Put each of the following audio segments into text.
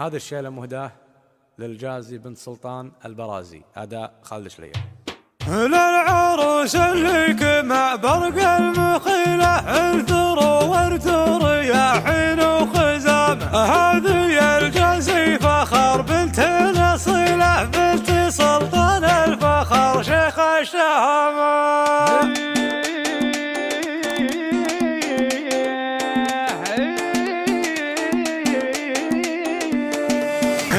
هذا الشيلة مهداه للجازي بنت سلطان البرازي، أداء خالد شلية. للعروس اللي مع برق المخيلة انثروا واردوا رياحين وخزام، هذه الجازي فخر بنت الاصيلة بنت سلطان الفخر شيخ الشهامة.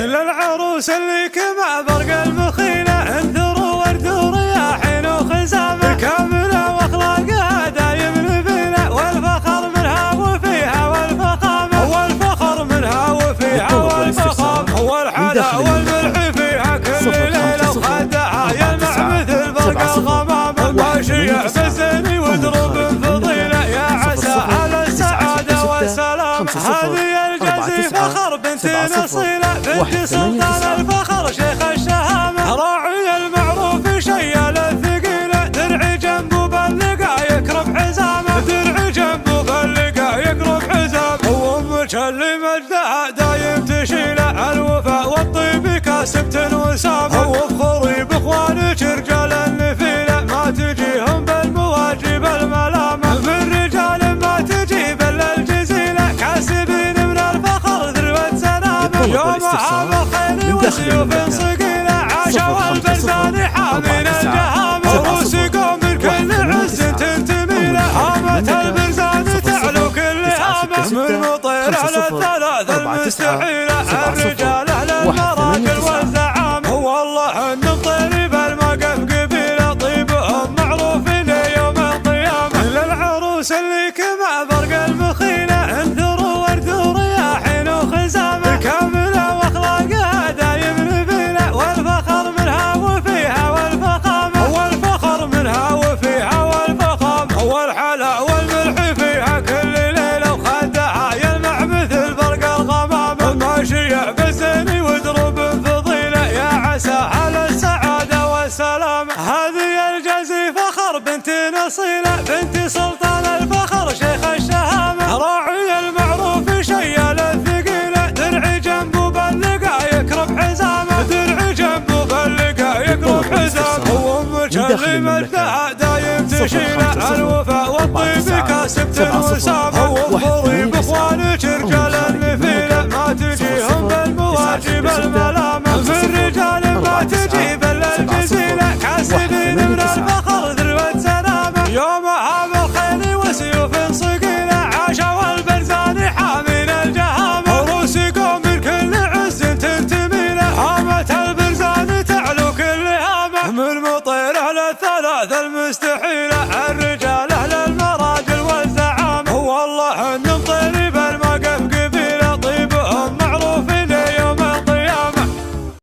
للعروس اللي مع برق المخيلة انثروا واردوا رياحين وخزام، كاملة واخلاقها دايم نبيلة والفخر منها وفيها والفخامة، والفخر منها وفيها والفخامة، والحلا والملح فيها كل ليلة وخدها يلمع مثل برق الغمامة، واشيع بالزين ودروب فضيلة يا عسى على السعادة والسلام. هذه الجازي فخر بنت اصيلة بنت سلطان الفخر شيخ الشهامة، راعي المعروف شيال الثقيلة درعي جنبه باللقا يكرم حزامه، درعي جنبه باللقا يكرم حزامه، وامك اللي مجدها دايم تشيله الوفاء والطيب كاسبة وسامه، وفخوري باخوانك رجال النفيله ما تجيهم بالمواجب الملامه، من رجال ما تجيب الا الجزيله كاسبين من الفخر ذروة سلامه، يوم عام الخيل وسيوف صقيله عاشوا البرزان حامين الجهامه، روسكم من كل عز تنتمي له، هامة البرزان تعلو كل هامه، من مطير على الثلاث المستحيله الرجال اهل المراجل والزعامه، والله ان مطير بالمقف قبيله طيبهم معروفين يوم القيامه. للعروس اللي مع برق المخيله انثروا واردوا رياحين وخزامه، كامله واخلاقها دايم نبيله والفخر منها وفيها والفخامه، والفخر منها وفيها والفخامه، والحلا والملح فيها كل ليله وخدها يلمع مثل برق الغمامه، ماشيه بالزين ودروب فضيله يا عسى على السعاده والسلامه. هذه الجازي فخر بنت اصيله بنت سلطان الفخر شيخ الشهامه، راعي المعروف شيال الثقيله درعي جنبه باللقا يكرم حزامه، درعي جنبه باللقا يكرم حزامه، وامك اللي مجدها دايم تشيله الوفاء والطيب كاسبة وسامه، وفخوري باخوانك رجال النفيله ما تجيهم بالمواجب الملامه، من رجال ما تجيب الا الجزيله كاسبين من الفخر ذروة سلامه، يوم عام الخيل وسيوف صقيله عاشوا البرزان حامين الجهامه، روسكم من كل عز تنتمي له، هامة البرزان تعلو كل هامه، من مطير على الثلاث المستحيله